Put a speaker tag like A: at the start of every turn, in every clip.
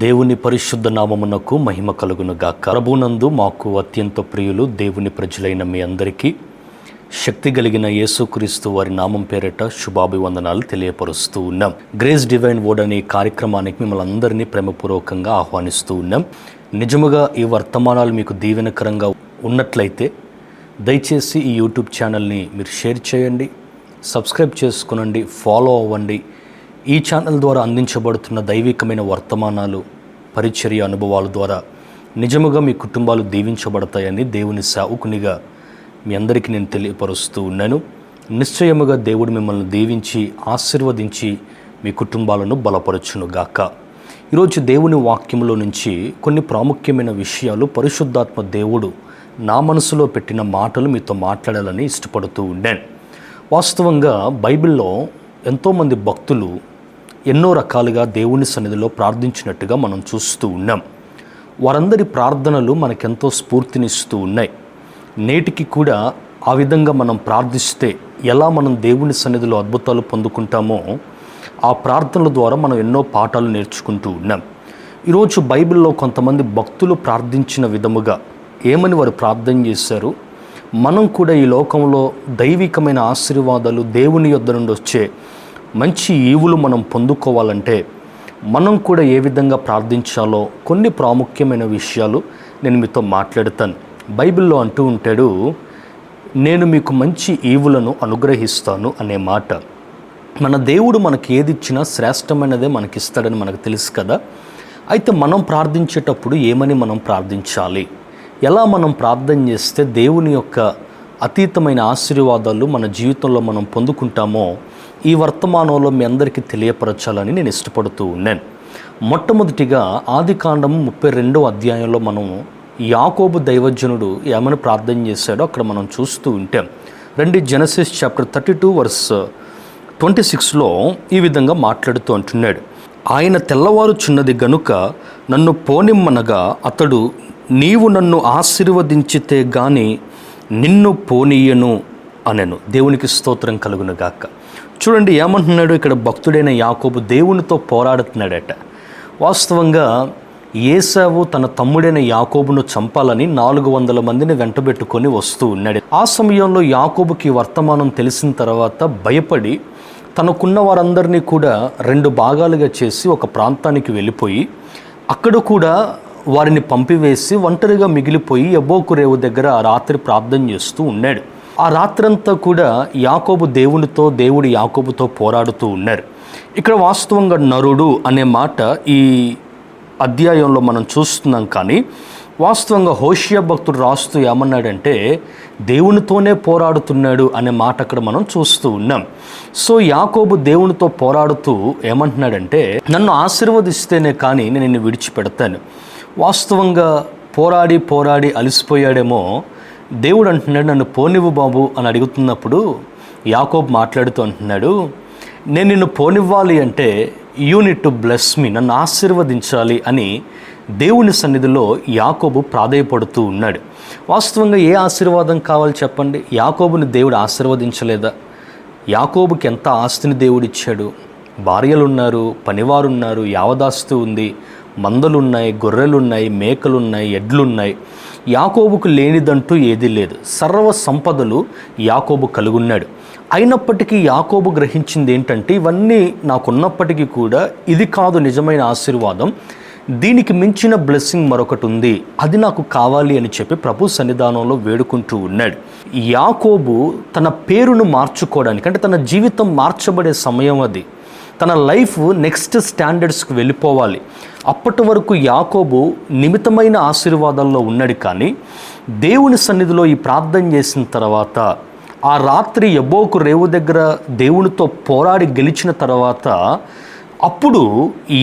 A: దేవుని పరిశుద్ధ నామమునకు మహిమ కలుగునుగాక. ప్రభునందు మాకు అత్యంత ప్రియులు దేవుని ప్రజలైన మీ అందరికీ శక్తి కలిగిన యేసుక్రీస్తు వారి నామం పేరిట శుభాభివందనాలు తెలియపరుస్తూ ఉన్నాం. గ్రేస్ డివైన్ వర్డ్ అనే కార్యక్రమానికి మిమ్మల్ని అందరినీ ప్రేమపూర్వకంగా ఆహ్వానిస్తూ ఉన్నాం. నిజముగా ఈ వర్తమానాలు మీకు దీవెనకరంగా ఉన్నట్లయితే దయచేసి ఈ యూట్యూబ్ ఛానల్ని మీరు షేర్ చేయండి, సబ్స్క్రైబ్ చేసుకునండి, ఫాలో అవ్వండి. ఈ ఛానల్ ద్వారా అందించబడుతున్న దైవికమైన వర్తమానాలు, పరిచర్య అనుభవాల ద్వారా నిజముగా మీ కుటుంబాలు దీవించబడతాయని దేవుని సేవకునిగా మీ అందరికీ నేను తెలియపరుస్తూ ఉన్నాను. నిశ్చయముగా దేవుడు మిమ్మల్ని దీవించి ఆశీర్వదించి మీ కుటుంబాలను బలపరచునుగాక. ఈరోజు దేవుని వాక్యంలో నుంచి కొన్ని ప్రాముఖ్యమైన విషయాలు పరిశుద్ధాత్మ దేవుడు నా మనసులో పెట్టిన మాటలు మీతో మాట్లాడాలని ఇష్టపడుతూ ఉన్నాను. వాస్తవంగా బైబిల్లో ఎంతోమంది భక్తులు ఎన్నో రకాలుగా దేవుని సన్నిధిలో ప్రార్థించినట్టుగా మనం చూస్తూ ఉన్నాం. వారందరి ప్రార్థనలు మనకెంతో స్ఫూర్తినిస్తూ ఉన్నాయి. నేటికి కూడా ఆ విధంగా మనం ప్రార్థిస్తే ఎలా మనం దేవుని సన్నిధిలో అద్భుతాలు పొందుకుంటామో ఆ ప్రార్థనల ద్వారా మనం ఎన్నో పాఠాలు నేర్చుకుంటూ ఉన్నాం. ఈరోజు బైబిల్లో కొంతమంది భక్తులు ప్రార్థించిన విధముగా ఏమని వారు ప్రార్థన చేశారు, మనం కూడా ఈ లోకంలో దైవికమైన ఆశీర్వాదాలు దేవుని యొద్ద నుండి వచ్చే మంచి ఈవులు మనం పొందుకోవాలంటే మనం కూడా ఏ విధంగా ప్రార్థించాలో కొన్ని ప్రాముఖ్యమైన విషయాలు నేను మీతో మాట్లాడతాను. బైబిల్లో అంటూ ఉంటాడు, నేను మీకు మంచి ఈవులను అనుగ్రహిస్తాను అనే మాట. మన దేవుడు మనకి ఏది ఇచ్చినా శ్రేష్టమైనదే మనకిస్తాడని మనకు తెలుసు కదా. అయితే మనం ప్రార్థించేటప్పుడు ఏమని మనం ప్రార్థించాలి, ఎలా మనం ప్రార్థన చేస్తే దేవుని యొక్క అతీతమైన ఆశీర్వాదాలు మన జీవితంలో మనం పొందుకుంటామో ఈ వర్తమానంలో మీ అందరికీ తెలియపరచాలని నేను ఇష్టపడుతూ ఉన్నాను. మొట్టమొదటిగా ఆదికాండం 32వ అధ్యాయంలో మనం యాకోబు దైవజనుడు ఏమని ప్రార్థన చేశాడో అక్కడ మనం చూస్తూ ఉంటాం. జెనసిస్ చాప్టర్ 32 వర్స్ 26లో ఈ విధంగా మాట్లాడుతూ అంటున్నాడు, ఆయన తెల్లవారుచున్నది గనుక నన్ను పోనిమ్మనగా అతడు, నీవు నన్ను ఆశీర్వదించితే గాని నిన్ను పోనీయను అనెను. దేవునికి స్తోత్రం కలుగునుగాక. చూడండి ఏమంటున్నాడు ఇక్కడ భక్తుడైన యాకోబు దేవునితో పోరాడుతున్నాడట. వాస్తవంగా ఏశావు తన తమ్ముడైన యాకోబును చంపాలని 400 మందిని వెంటబెట్టుకొని వస్తూ ఉన్నాడు. ఆ సమయంలో యాకోబుకి వర్తమానం తెలిసిన తర్వాత భయపడి తనకున్న వారందరినీ కూడా 2 భాగాలుగా చేసి ఒక ప్రాంతానికి వెళ్ళిపోయి అక్కడ కూడా వారిని పంపివేసి ఒంటరిగా మిగిలిపోయి యబ్బోకు రేవు దగ్గర ఆ రాత్రి ప్రార్థన చేస్తూ ఉన్నాడు. ఆ రాత్రంతా కూడా యాకోబు దేవుడు యాకోబుతో పోరాడుతూ ఉన్నారు. ఇక్కడ వాస్తవంగా నరుడు అనే మాట ఈ అధ్యాయంలో మనం చూస్తున్నాం. కానీ వాస్తవంగా హోషియా భక్తుడు రాస్తూ ఏమన్నాడంటే దేవునితోనే పోరాడుతున్నాడు అనే మాట అక్కడ మనం చూస్తూ ఉన్నాం. సో యాకోబు దేవునితో పోరాడుతూ ఏమంటున్నాడంటే, నన్ను ఆశీర్వదిస్తేనే కానీ నేను నిన్ను విడిచిపెడతాను. వాస్తవంగా పోరాడి అలసిపోయాడేమో. దేవుడు అంటున్నాడు, నన్ను పోనివ్వు బాబు అని అడుగుతున్నప్పుడు యాకోబు మాట్లాడుతూ అంటున్నాడు, నేను నిన్ను పోనివ్వాలి అంటే you need to bless me, నన్ను ఆశీర్వదించాలి అని దేవుని సన్నిధిలో యాకోబు ప్రాధేయపడుతూ ఉన్నాడు. వాస్తవంగా ఏ ఆశీర్వాదం కావాలి చెప్పండి? యాకోబుని దేవుడు ఆశీర్వదించలేదా? యాకోబుకి ఎంత ఆస్తిని దేవుడిచ్చాడు. భార్యలున్నారు, పనివారున్నారు, యావదాస్తు ఉంది, మందలున్నాయి, గొర్రెలున్నాయి, మేకలున్నాయి, ఎడ్లున్నాయి. యాకోబుకు లేనిదంటూ ఏదీ లేదు. సర్వ సంపదలు యాకోబు కలుగున్నాడు. అయినప్పటికీ యాకోబు గ్రహించింది ఏంటంటే, ఇవన్నీ నాకున్నప్పటికీ కూడా ఇది కాదు నిజమైన ఆశీర్వాదం, దీనికి మించిన బ్లెస్సింగ్ మరొకటి ఉంది, అది నాకు కావాలి అని చెప్పి ప్రభు సన్నిధానంలో వేడుకుంటూ ఉన్నాడు. యాకోబు తన పేరును మార్చుకోవడానికి, అంటే తన జీవితం మార్చబడే సమయం అది. తన లైఫ్ నెక్స్ట్ స్టాండర్డ్స్కి వెళ్ళిపోవాలి. అప్పటి వరకు యాకోబు నిమితమైన ఆశీర్వాదాల్లో ఉన్నాడు. కానీ దేవుని సన్నిధిలో ఈ ప్రార్థన చేసిన తర్వాత ఆ రాత్రి యబ్బోకు రేవు దగ్గర దేవునితో పోరాడి గెలిచిన తర్వాత అప్పుడు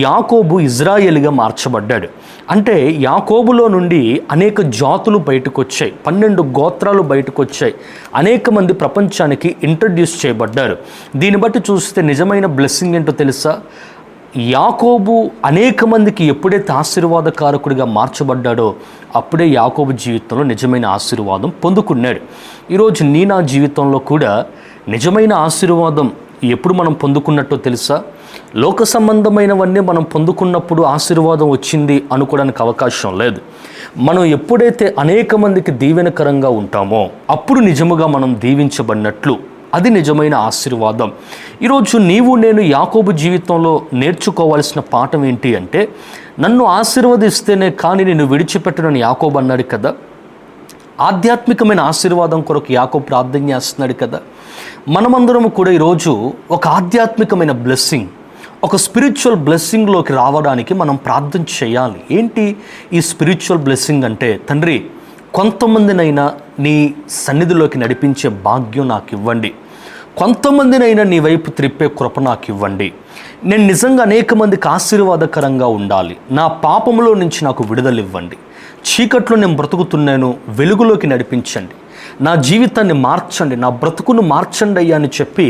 A: యాకోబు ఇజ్రాయేలుగా మార్చబడ్డాడు. అంటే యాకోబులో నుండి అనేక జాతులు బయటకు వచ్చాయి, 12 గోత్రాలు బయటకు వచ్చాయి, అనేక మంది ప్రపంచానికి ఇంట్రడ్యూస్ చేయబడ్డారు. దీన్ని బట్టి చూస్తే నిజమైన బ్లెస్సింగ్ ఏంటో తెలుసా? యాకోబు అనేక మందికి ఎప్పుడైతే ఆశీర్వాదకారకుడిగా మార్చబడ్డాడో అప్పుడే యాకోబు జీవితంలో నిజమైన ఆశీర్వాదం పొందుకున్నాడు. ఈరోజు నా జీవితంలో కూడా నిజమైన ఆశీర్వాదం ఎప్పుడు మనం పొందుకున్నట్టో తెలుసా? లోక సంబంధమైనవన్నీ మనం పొందుకున్నప్పుడు ఆశీర్వాదం వచ్చింది అనుకోవడానికి అవకాశం లేదు. మనం ఎప్పుడైతే అనేక మందికి దీవెనకరంగా ఉంటామో అప్పుడు నిజముగా మనం దీవించబడినట్లు, అది నిజమైన ఆశీర్వాదం. ఈరోజు నీవు నేను యాకోబు జీవితంలో నేర్చుకోవాల్సిన పాఠం ఏంటి అంటే, నన్ను ఆశీర్వదిస్తేనే కానీ నేను విడిచిపెట్టనని యాకోబు అన్నాడు కదా. ఆధ్యాత్మికమైన ఆశీర్వాదం కొరకు యాకోబు ప్రార్థన చేస్తున్నాడు కదా. మనమందరము కూడా ఈరోజు ఒక ఆధ్యాత్మికమైన బ్లెస్సింగ్, ఒక స్పిరిచువల్ బ్లెస్సింగ్లోకి రావడానికి మనం ప్రార్థన చేయాలి. ఏంటి ఈ స్పిరిచువల్ బ్లెస్సింగ్ అంటే, తండ్రి కొంతమందినైనా నీ సన్నిధిలోకి నడిపించే భాగ్యం నాకు ఇవ్వండి, కొంతమందినైనా నీ వైపు త్రిప్పే కృప నాకు ఇవ్వండి. నేను నిజంగా అనేక మందికి ఆశీర్వాదకరంగా ఉండాలి. నా పాపములో నుంచి నాకు విడుదల ఇవ్వండి. చీకట్లో నేను బ్రతుకుతున్నాను, వెలుగులోకి నడిపించండి. నా జీవితాన్ని మార్చండి, నా బ్రతుకును మార్చండి అయ్యా అని చెప్పి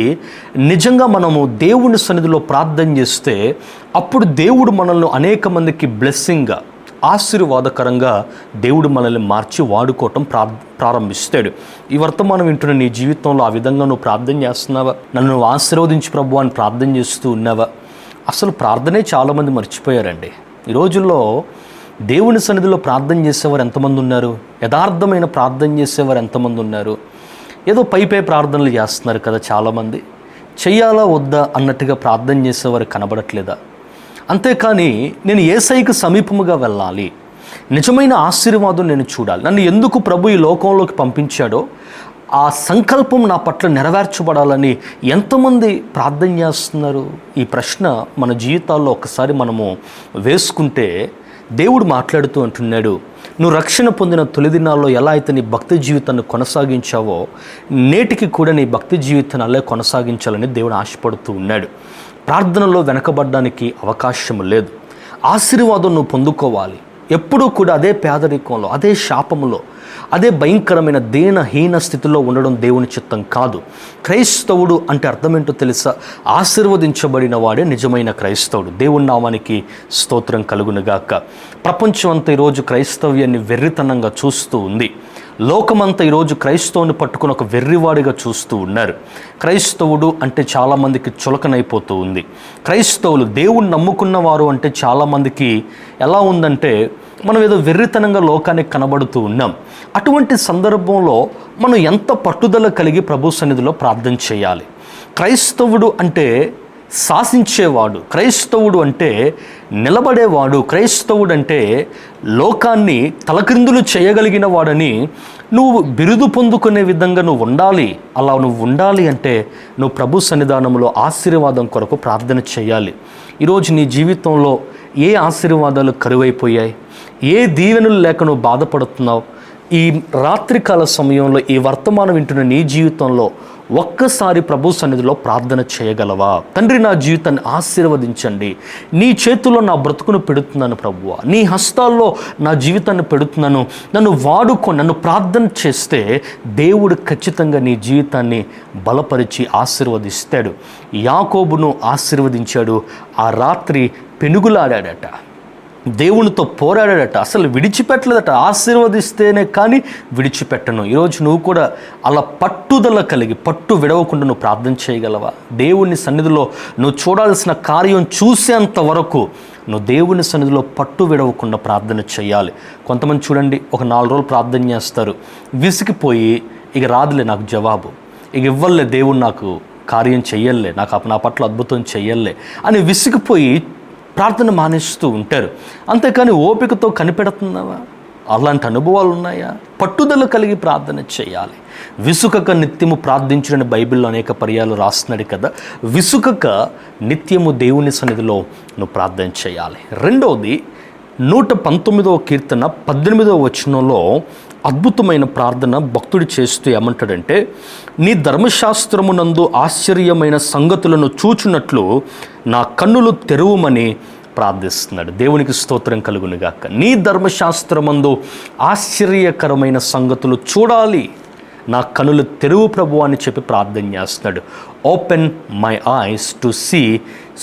A: నిజంగా మనము దేవుని సన్నిధిలో ప్రార్థన చేస్తే అప్పుడు దేవుడు మనల్ని అనేక మందికి బ్లెస్సింగ్గా, ఆశీర్వాదకరంగా దేవుడు మనల్ని మార్చి వాడుకోవటం ప్రారంభిస్తాడు. ఈ వర్తమానం వింటున్న నీ జీవితంలో ఆ విధంగా నువ్వు ప్రార్థన చేస్తున్నావా? నన్ను ఆశీర్వదించు ప్రభు అని ప్రార్థన చేస్తూ ఉన్నావా? అసలు ప్రార్థనే చాలామంది మర్చిపోయారండి. ఈ రోజుల్లో దేవుని సన్నిధిలో ప్రార్థన చేసేవారు ఎంతమంది ఉన్నారు? యథార్థమైన ప్రార్థన చేసేవారు ఎంతమంది ఉన్నారు? ఏదో పై ప్రార్థనలు చేస్తున్నారు కదా చాలామంది. చెయ్యాలా వద్దా అన్నట్టుగా ప్రార్థన చేసేవారు కనబడట్లేదా? అంతేకాని నేను యేసయ్యకు సమీపముగా వెళ్ళాలి, నిజమైన ఆశీర్వాదం నేను చూడాలి, నన్ను ఎందుకు ప్రభు ఈ లోకంలోకి పంపించాడో ఆ సంకల్పం నా పట్ల నెరవేర్చబడాలని ఎంతమంది ప్రార్థన చేస్తున్నారు? ఈ ప్రశ్న మన జీవితాల్లో ఒకసారి మనము వేసుకుంటే దేవుడు మాట్లాడుతూ అంటున్నాడు, నువ్వు రక్షణ పొందిన తొలి దినాల్లో ఎలా అయితే నీ భక్తి జీవితాన్ని కొనసాగించావో నేటికి కూడా నీ భక్తి జీవితాన్ని అలా కొనసాగించాలని దేవుడు ఆశపడుతూ ఉన్నాడు. ప్రార్థనలో వెనకబడడానికి అవకాశం లేదు. ఆశీర్వాదం నువ్వు పొందుకోవాలి. ఎప్పుడూ కూడా అదే పేదరికంలో, అదే శాపములో, అదే భయంకరమైన దీనహీన స్థితిలో ఉండడం దేవుని చిత్తం కాదు. క్రైస్తవుడు అంటే అర్థమేంటో తెలుసా? ఆశీర్వదించబడిన వాడే నిజమైన క్రైస్తవుడు. దేవుని నామానికి స్తోత్రం కలుగునుగాక. ప్రపంచం అంతా ఈరోజు క్రైస్తవ్యాన్ని వెర్రితనంగా చూస్తూ ఉంది. లోకమంతా ఈరోజు క్రైస్తవుని పట్టుకుని ఒక వెర్రివాడిగా చూస్తూ ఉన్నారు. క్రైస్తవుడు అంటే చాలామందికి చులకనైపోతూ ఉంది. క్రైస్తవులు దేవుణ్ణి నమ్ముకున్న వారు అంటే చాలామందికి ఎలా ఉందంటే మనం ఏదో వెర్రితనంగా లోకానికి కనబడుతూ ఉన్నాం. అటువంటి సందర్భంలో మనం ఎంత పట్టుదల కలిగి ప్రభు సన్నిధిలో ప్రార్థన చేయాలి. క్రైస్తవుడు అంటే శాసించేవాడు, క్రైస్తవుడు అంటే నిలబడేవాడు, క్రైస్తవుడు అంటే లోకాన్ని తలక్రిందులు చేయగలిగిన వాడని నువ్వు బిరుదు పొందుకునే విధంగా నువ్వు ఉండాలి. అలా నువ్వు ఉండాలి అంటే నువ్వు ప్రభు సన్నిధానంలో ఆశీర్వాదం కొరకు ప్రార్థన చేయాలి. ఈరోజు నీ జీవితంలో ఏ ఆశీర్వాదాలు కరువైపోయాయి? ఏ దీవెనలు లేక నువ్వు బాధపడుతున్నావు? ఈ రాత్రికాల సమయంలో ఈ వర్తమానం వింటున్న నీ జీవితంలో ఒక్కసారి ప్రభు సన్నిధిలో ప్రార్థన చేయగలవా? తండ్రి, నా జీవితాన్ని ఆశీర్వదించండి, నీ చేతుల్లో నా బ్రతుకును పెడుతున్నాను ప్రభువా, నీ హస్తాల్లో నా జీవితాన్ని పెడుతున్నాను, నన్ను వాడుకో. నన్ను ప్రార్థన చేస్తే దేవుడు ఖచ్చితంగా నీ జీవితాన్ని బలపరిచి ఆశీర్వదిస్తాడు. యాకోబును ఆశీర్వదించాడు. ఆ రాత్రి పెనుగులాడాడట, దేవునితో పోరాడాడట, అసలు విడిచిపెట్టలేదట. ఆశీర్వదిస్తేనే కానీ విడిచిపెట్టను. ఈరోజు నువ్వు కూడా అలా పట్టుదల కలిగి పట్టు విడవకుండా నువ్వు ప్రార్థన చేయగలవా? దేవుని సన్నిధిలో నువ్వు చూడాల్సిన కార్యం చూసేంత వరకు నువ్వు దేవుని సన్నిధిలో పట్టు విడవకుండా ప్రార్థన చేయాలి. కొంతమంది చూడండి, ఒక 4 రోజులు ప్రార్థన చేస్తారు, విసిగిపోయి ఇక రాదులే నాకు జవాబు, ఇక ఇవ్వలే దేవుడు, నాకు కార్యం చెయ్యలే, నాకు నా పట్ల అద్భుతం చెయ్యలే అని విసిగిపోయి ప్రార్థన మానేస్తూ ఉంటారు. అంతేకాని ఓపికతో కనిపెడుతున్నావా? అలాంటి అనుభవాలు ఉన్నాయా? పట్టుదల కలిగి ప్రార్థన చేయాలి. విసుకక నిత్యము ప్రార్థించుడని బైబిల్లో అనేక పర్యాలు రాస్తున్నాడు కదా. విసుకక నిత్యము దేవుని సన్నిధిలో నువ్వు ప్రార్థన చేయాలి. రెండవది 119వ కీర్తన 18వ వచనంలో అద్భుతమైన ప్రార్థన భక్తుడు చేస్తూ ఏమంటాడంటే, నీ ధర్మశాస్త్రమునందు ఆశ్చర్యమైన సంగతులను చూచున్నట్లు నా కన్నులు తెరువుమని ప్రార్థిస్తున్నాడు. దేవునికి స్తోత్రం కలుగునుగాక. నీ ధర్మశాస్త్రమందు ఆశ్చర్యకరమైన సంగతులు చూడాలి, నా కనులు తెరువు ప్రభు అని చెప్పి ప్రార్థన చేస్తున్నాడు. Open my eyes to see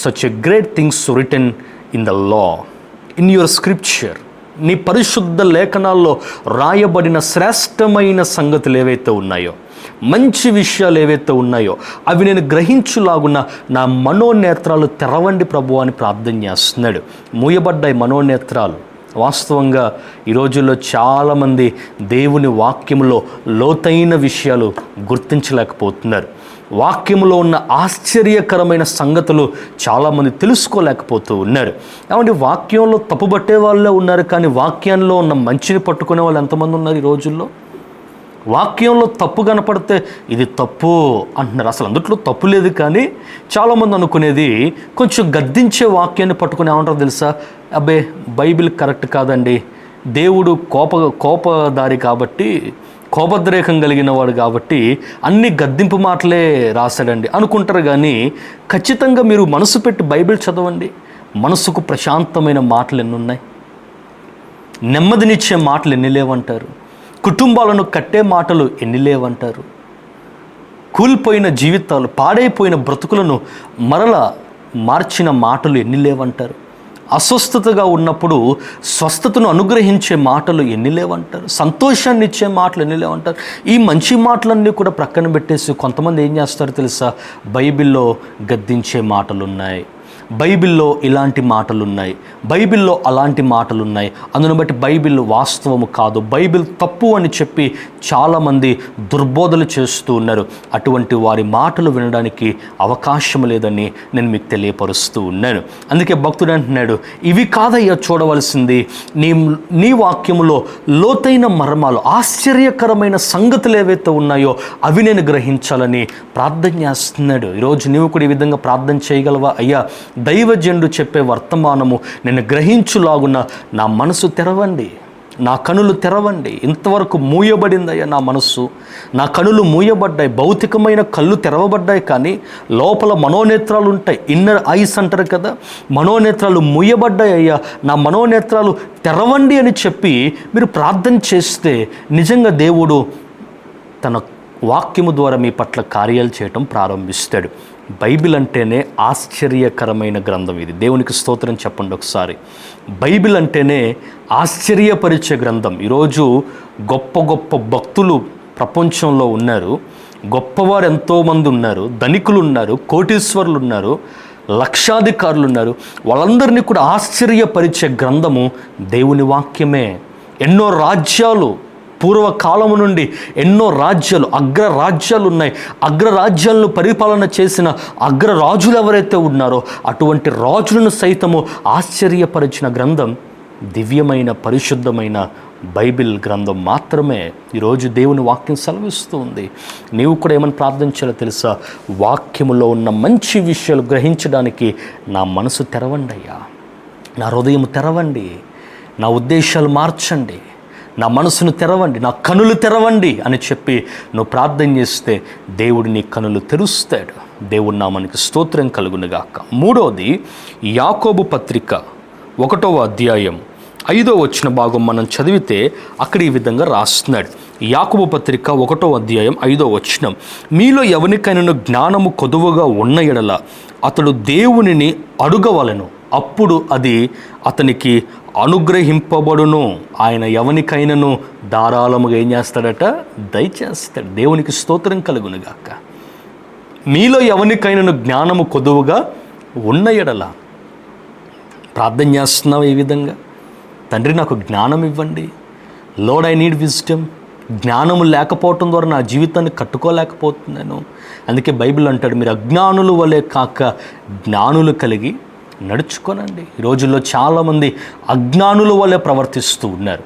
A: such a great things written in the law, in your scripture. నీ పరిశుద్ధ లేఖనాల్లో రాయబడిన శ్రేష్టమైన సంగతులు ఏవైతే ఉన్నాయో, మంచి విషయాలు ఏవైతే ఉన్నాయో అవి నేను గ్రహించులాగున్న నా మనోనేత్రాలు తెరవండి ప్రభు అని ప్రార్థన చేస్తున్నాడు. మూయబడ్డాయి మనోనేత్రాలు. వాస్తవంగా ఈ రోజుల్లో చాలామంది దేవుని వాక్యంలో లోతైన విషయాలు గుర్తించలేకపోతున్నారు. వాక్యంలో ఉన్న ఆశ్చర్యకరమైన సంగతులు చాలామంది తెలుసుకోలేకపోతూ ఉన్నారు. కాబట్టి వాక్యంలో తప్పుబట్టే వాళ్ళే ఉన్నారు, కానీ వాక్యంలో ఉన్న మంచిని పట్టుకునే వాళ్ళు ఎంతమంది ఉన్నారు ఈ రోజుల్లో? వాక్యంలో తప్పు కనపడితే ఇది తప్పు అంటున్నారు. అసలు అందుట్లో తప్పు లేదు, కానీ చాలామంది అనుకునేది కొంచెం గద్దించే వాక్యాన్ని పట్టుకుని ఏమంటారు తెలుసా? అబ్బే బైబిల్ కరెక్ట్ కాదండి, దేవుడు కోపదారి కాబట్టి, కోపద్రేకం కలిగిన వాడు కాబట్టి అన్ని గద్దింపు మాటలే రాశాడండి అనుకుంటారు. కానీ ఖచ్చితంగా మీరు మనసు పెట్టి బైబిల్ చదవండి. మనసుకు ప్రశాంతమైన మాటలు ఎన్ని ఉన్నాయి? నెమ్మదినిచ్చే మాటలు ఎన్ని లేవంటారు? కుటుంబాలను కట్టే మాటలు ఎన్ని లేవంటారు? కూలిపోయిన జీవితాలు, పాడైపోయిన బ్రతుకులను మరలా మార్చిన మాటలు ఎన్ని లేవంటారు? అస్వస్థతగా ఉన్నప్పుడు స్వస్థతను అనుగ్రహించే మాటలు ఎన్ని లేవంటారు? సంతోషాన్ని ఇచ్చే మాటలు ఎన్ని లేవంటారు? ఈ మంచి మాటలన్నీ కూడా ప్రక్కన పెట్టేసి కొంతమంది ఏం చేస్తారో తెలుసా? బైబిల్లో గద్దించే మాటలు ఉన్నాయి, బైబిల్లో ఇలాంటి మాటలు ఉన్నాయి, బైబిల్లో అలాంటి మాటలు ఉన్నాయి, అందును బట్టి బైబిల్ వాస్తవము కాదు, బైబిల్ తప్పు అని చెప్పి చాలామంది దుర్బోధలు చేస్తూ ఉన్నారు. అటువంటి వారి మాటలు వినడానికి అవకాశం లేదని నేను మీకు తెలియపరుస్తూ ఉన్నాను. అందుకే భక్తుడు అంటున్నాడు, ఇవి కాదయ్యా చూడవలసింది, నీ వాక్యములో లోతైన మర్మాలు, ఆశ్చర్యకరమైన సంగతులు ఏవైతే ఉన్నాయో అవి నేను గ్రహించాలని ప్రార్థన చేస్తున్నాడు. ఈరోజు నీవు కూడా ఈ విధంగా ప్రార్థన చేయగలవా? అయ్యా, దైవజనుడు చెప్పే వర్తమానము నేను గ్రహించులాగున్న నా మనసు తెరవండి, నా కనులు తెరవండి. ఇంతవరకు మూయబడిందయ్యా నా మనస్సు, నా కనులు మూయబడ్డాయి, భౌతికమైన కళ్ళు తెరవబడ్డాయి, కానీ లోపల మనోనేత్రాలు ఉంటాయి, ఇన్నర్ ఐస్ అంటారు కదా, మనోనేత్రాలు మూయబడ్డాయి. అయ్యా, నా మనోనేత్రాలు తెరవండి అని చెప్పి మీరు ప్రార్థన చేస్తే నిజంగా దేవుడు తన వాక్యము ద్వారా మీ పట్ల కార్యాలు చేయటం ప్రారంభిస్తాడు. బైబిల్ అంటేనే ఆశ్చర్యకరమైన గ్రంథం. ఇది దేవునికి స్తోత్రం చెప్పండి ఒకసారి. బైబిల్ అంటేనే ఆశ్చర్యపరిచే గ్రంథం. ఈరోజు గొప్ప గొప్ప భక్తులు ప్రపంచంలో ఉన్నారు, గొప్పవారు ఎంతోమంది ఉన్నారు, ధనికులు ఉన్నారు, కోటీశ్వరులు ఉన్నారు, లక్షాధికారులు ఉన్నారు. వాళ్ళందరినీ కూడా ఆశ్చర్యపరిచే గ్రంథము దేవుని వాక్యమే. ఎన్నో రాజ్యాలు, పూర్వకాలము నుండి ఎన్నో రాజ్యాలు, అగ్రరాజ్యాలు ఉన్నాయి. అగ్రరాజ్యాలను పరిపాలన చేసిన అగ్రరాజులు ఎవరైతే ఉన్నారో అటువంటి రాజులను సైతము ఆశ్చర్యపరిచిన గ్రంథం దివ్యమైన పరిశుద్ధమైన బైబిల్ గ్రంథం మాత్రమే. ఈరోజు దేవుని వాక్యం సెలవిస్తూ ఉంది. నీవు కూడా ఏమని ప్రార్థించాలో తెలుసా? వాక్యములో ఉన్న మంచి విషయాలు గ్రహించడానికి నా మనసు తెరవండి అయ్యా, నా హృదయం తెరవండి, నా ఉద్దేశాలు మార్చండి, నా మనసును తెరవండి, నా కనులు తెరవండి అని చెప్పి నువ్వు ప్రార్థన చేస్తే దేవుడు నీ కనులు తెరుస్తాడు. దేవుడి నామానికి స్తోత్రం కలుగునుగాక. మూడవది, యాకోబు పత్రిక 1వ అధ్యాయం 5వ వచన భాగం మనం చదివితే అక్కడ ఈ విధంగా రాస్తున్నాడు. యాకోబు పత్రిక 1వ అధ్యాయం 5వ వచనం, మీలో ఎవరికైనా జ్ఞానము కొదువుగా ఉన్న ఎడల అతడు దేవునిని అడుగవలెను, అప్పుడు అది అతనికి అనుగ్రహింపబడును. ఆయన ఎవనికైనాను ధారాళముగా ఏం చేస్తాడట? దయచేస్తాడు. దేవునికి స్తోత్రం కలుగునుగాక. మీలో ఎవనికైనాను జ్ఞానము కొదువుగా ఉన్న ఎడల ప్రార్థన చేస్తున్నావు ఈ విధంగా, తండ్రి నాకు జ్ఞానం ఇవ్వండి, లార్డ్ ఐ నీడ్ విజ్డమ్. జ్ఞానము లేకపోవటం ద్వారా నా జీవితాన్ని కట్టుకోలేకపోతున్నాను. అందుకే బైబిల్ అంటాడు, మీరు అజ్ఞానుల వలె కాక జ్ఞానులు కలిగి నడుచుకోనండి. ఈ రోజుల్లో చాలామంది అజ్ఞానుల వల్లే ప్రవర్తిస్తూ ఉన్నారు.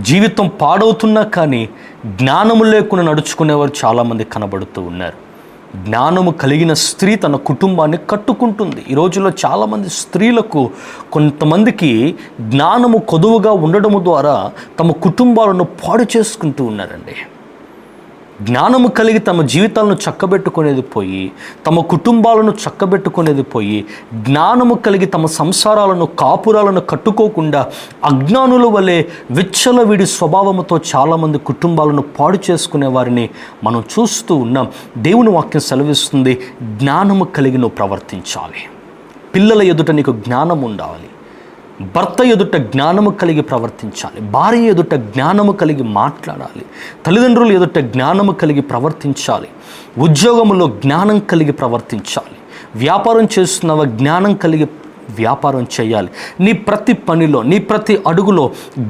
A: జీవితం పాడవుతున్నా కానీ జ్ఞానము లేకుండా నడుచుకునేవారు చాలామంది కనబడుతూ ఉన్నారు. జ్ఞానము కలిగిన స్త్రీ తన కుటుంబాన్ని కట్టుకుంటుంది. ఈ రోజుల్లో చాలామంది స్త్రీలకు, కొంతమందికి జ్ఞానము కొదువుగా ఉండడము ద్వారా తమ కుటుంబాలను పాడు చేసుకుంటూ ఉన్నారండి. జ్ఞానము కలిగి తమ జీవితాలను చక్కబెట్టుకునేది పోయి, తమ కుటుంబాలను చక్కబెట్టుకునేది పోయి, జ్ఞానము కలిగి తమ సంసారాలను, కాపురాలను కట్టుకోకుండా అజ్ఞానుల వలె విచ్చలవిడి స్వభావముతో చాలామంది కుటుంబాలను పాడు చేసుకునే వారిని మనం చూస్తూ ఉన్నాం. దేవుని వాక్యం సెలవిస్తుంది, జ్ఞానము కలిగి నువ్వు ప్రవర్తించాలి. పిల్లల ఎదుట నీకు జ్ఞానం ఉండాలి. భర్త ఎదుట జ్ఞానము కలిగి ప్రవర్తించాలి, భార్య ఎదుట జ్ఞానము కలిగి మాట్లాడాలి, తల్లిదండ్రులు ఎదుట జ్ఞానము కలిగి ప్రవర్తించాలి, ఉద్యోగంలో జ్ఞానం కలిగి ప్రవర్తించాలి, వ్యాపారం చేస్తున్నవ జ్ఞానం కలిగి వ్యాపారం చేయాలి. నీ ప్రతి పనిలో, నీ ప్రతి అడుగులో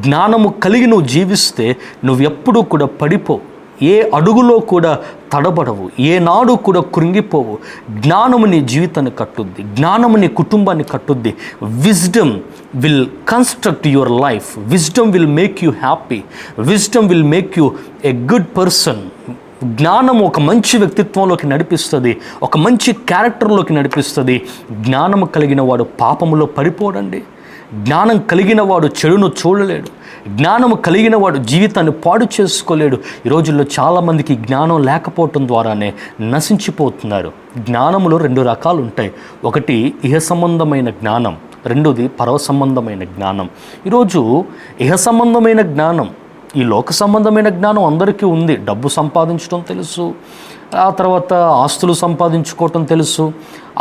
A: జ్ఞానము కలిగి నువ్వు జీవిస్తే నువ్వు ఎప్పుడూ కూడా పడిపోవు, ఏ అడుగులో కూడా తడబడవు, ఏనాడు కూడా కృంగిపోవు. జ్ఞానము నీ జీవితాన్ని కట్టుద్ది, జ్ఞానము నీ కుటుంబాన్ని కట్టుద్ది. Wisdom will construct your life, wisdom will make you happy, wisdom will make you a good person. జ్ఞానం ఒక మంచి వ్యక్తిత్వంలోకి నడిపిస్తుంది, ఒక మంచి క్యారెక్టర్లోకి నడిపిస్తుంది. జ్ఞానము కలిగిన వాడు పాపములో పడిపోడండి. జ్ఞానం కలిగిన వాడు చెడును చూడలేడు, జ్ఞానము కలిగిన వాడు జీవితాన్ని పాడు చేసుకోలేడు. ఈ రోజుల్లో చాలామందికి జ్ఞానం లేకపోవటం ద్వారానే నశించిపోతున్నారు. జ్ఞానములో 2 రకాలు ఉంటాయి. ఒకటి ఇహ సంబంధమైన జ్ఞానం, రెండోది పరవ సంబంధమైన జ్ఞానం. ఈరోజు ఇహ సంబంధమైన జ్ఞానం, ఈ లోక సంబంధమైన జ్ఞానం అందరికీ ఉంది. డబ్బు సంపాదించడం తెలుసు, ఆ తర్వాత ఆస్తులు సంపాదించుకోవటం తెలుసు,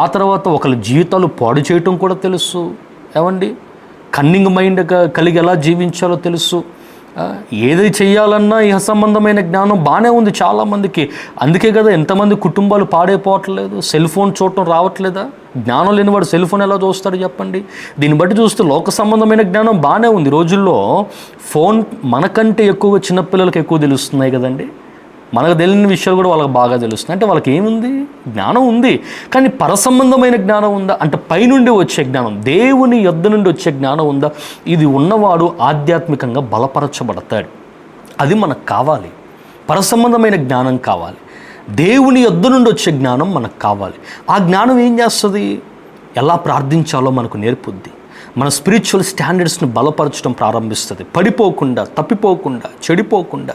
A: ఆ తర్వాత ఒకరి జీవితాలు పాడు చేయటం కూడా తెలుసు. ఏమండి, కన్నింగ్ మైండ్ కలిగి ఎలా జీవించాలో తెలుసు. ఏది చేయాలన్నా ఇహ సంబంధమైన జ్ఞానం బాగానే ఉంది చాలామందికి. అందుకే కదా ఎంతమంది కుటుంబాలు పాడైపోవట్లేదు. సెల్ ఫోన్ చూడటం రావట్లేదా? జ్ఞానం లేనివాడు సెల్ ఫోన్ ఎలా చూస్తాడు చెప్పండి? దీన్ని బట్టి చూస్తే లోక సంబంధమైన జ్ఞానం బాగానే ఉంది. రోజుల్లో ఫోన్ మనకంటే ఎక్కువగా చిన్నపిల్లలకు ఎక్కువ తెలుస్తున్నాయి కదండి. మనకు తెలియని విషయాలు కూడా వాళ్ళకి బాగా తెలుస్తున్నాయి. అంటే వాళ్ళకి ఏముంది? జ్ఞానం ఉంది. కానీ పరసంబంధమైన జ్ఞానం ఉందా అంటే పైనుండి వచ్చే జ్ఞానం, దేవుని యొద్ద నుండి వచ్చే జ్ఞానం ఉందా? ఇది ఉన్నవాడు ఆధ్యాత్మికంగా బలపరచబడతాడు. అది మనకు కావాలి. పరసంబంధమైన జ్ఞానం కావాలి, దేవుని యొద్ద నుండి వచ్చే జ్ఞానం మనకు కావాలి. ఆ జ్ఞానం ఏం చేస్తుంది? ఎలా ప్రార్థించాలో మనకు నేర్పుద్ది. మన స్పిరిచువల్ స్టాండర్డ్స్ని బలపరచడం ప్రారంభిస్తుంది. పడిపోకుండా, తప్పిపోకుండా, చెడిపోకుండా,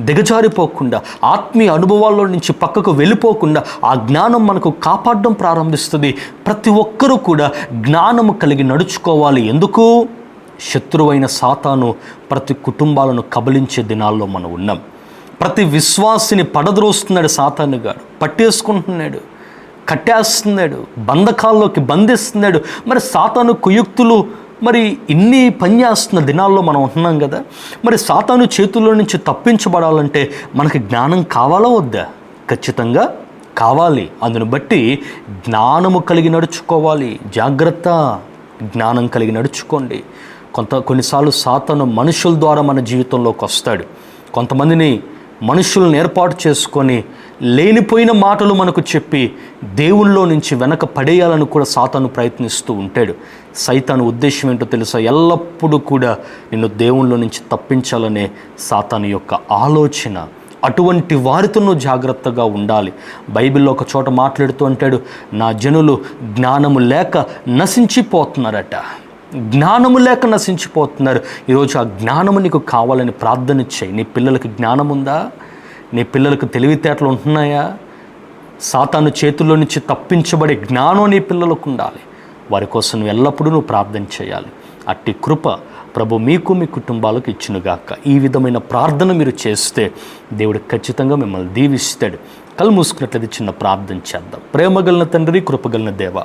A: దిగజారిపోకుండా, ఆత్మీయ అనుభవాల్లో నుంచి పక్కకు వెళ్ళిపోకుండా ఆ జ్ఞానం మనకు కాపాడడం ప్రారంభిస్తుంది. ప్రతి ఒక్కరూ కూడా జ్ఞానము కలిగి నడుచుకోవాలి. ఎందుకు? శత్రువైన సాతాను ప్రతి కుటుంబాలను కబలించే దినాల్లో మనం ఉన్నాం. ప్రతి విశ్వాసిని పడద్రోస్తున్నాడు సాతానుగాడు, పట్టేసుకుంటున్నాడు, కట్టేస్తున్నాడు, బంధకాల్లోకి బంధిస్తున్నాడు. మరి సాతాను కుయుక్తులు మరి ఇన్ని పనిచేస్తున్న దినాల్లో మనం ఉంటున్నాం కదా. మరి సాతాను చేతుల్లో నుంచి తప్పించబడాలంటే మనకి జ్ఞానం కావాలా వద్దా? ఖచ్చితంగా కావాలి. అందును బట్టి జ్ఞానము కలిగి నడుచుకోవాలి. జాగ్రత్త, జ్ఞానం కలిగి నడుచుకోండి. కొన్నిసార్లు సాతాను మనుషుల ద్వారా మన జీవితంలోకి వస్తాడు. కొంతమందిని మనుషులను ఏర్పాటు చేసుకొని లేనిపోయిన మాటలు మనకు చెప్పి దేవుళ్ళలో నుంచి వెనక పడేయాలని కూడా సాతాను ప్రయత్నిస్తూ ఉంటాడు. సైతాను ఉద్దేశం ఏంటో తెలుసా? ఎల్లప్పుడూ కూడా నిన్ను దేవుళ్ళలో నుంచి తప్పించాలనే సాతాను యొక్క ఆలోచన. అటువంటి వారితో నువ్వు జాగ్రత్తగా ఉండాలి. బైబిల్లో ఒక చోట మాట్లాడుతూ అంటాడు, నా జనులు జ్ఞానము లేక నశించిపోతున్నారట. జ్ఞానము లేక నశించిపోతున్నారు. ఈరోజు ఆ జ్ఞానము నీకు కావాలని ప్రార్థన చేయి. నీ పిల్లలకి జ్ఞానం ఉందా? నీ పిల్లలకు తెలివితేటలు ఉంటున్నాయా? సాతాను చేతుల్లో నుంచి తప్పించబడే జ్ఞానం నీ పిల్లలకు ఉండాలి. వారి కోసం నువ్వు ఎల్లప్పుడూ నువ్వు ప్రార్థన చేయాలి. అట్టి కృప ప్రభు మీకు, మీ కుటుంబాలకు ఇచ్చునుగాక. ఈ విధమైన ప్రార్థన మీరు చేస్తే దేవుడు ఖచ్చితంగా మిమ్మల్ని దీవిస్తాడు. కళ్ళు మూసుకున్నట్లయితే చిన్న ప్రార్థన చేద్దాం. ప్రేమగలిగిన తండ్రి, కృపగలిగిన దేవ,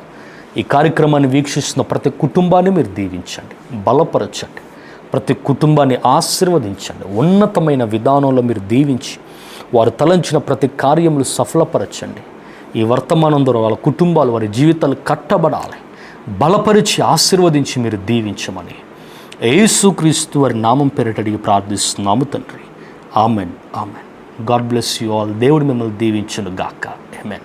A: ఈ కార్యక్రమాన్ని వీక్షిస్తున్న ప్రతి కుటుంబాన్ని మీరు దీవించండి, బలపరచండి. ప్రతి కుటుంబాన్ని ఆశీర్వదించండి. ఉన్నతమైన విధానంలో మీరు దీవించి వారు తలంచిన ప్రతి కార్యములు సఫలపరచండి. ఈ వర్తమానం ద్వారా వాళ్ళ కుటుంబాలు, వారి జీవితాలు కట్టబడాలి. బలపరిచి ఆశీర్వదించి మీరు దీవించమని యేసుక్రీస్తు వారి నామం పేరిట అడిగి ప్రార్థిస్తున్నాము తండ్రి. Amen, amen. God bless you all. దేవుడు మిమ్మల్ని దీవించును గాక. ఆమెన్.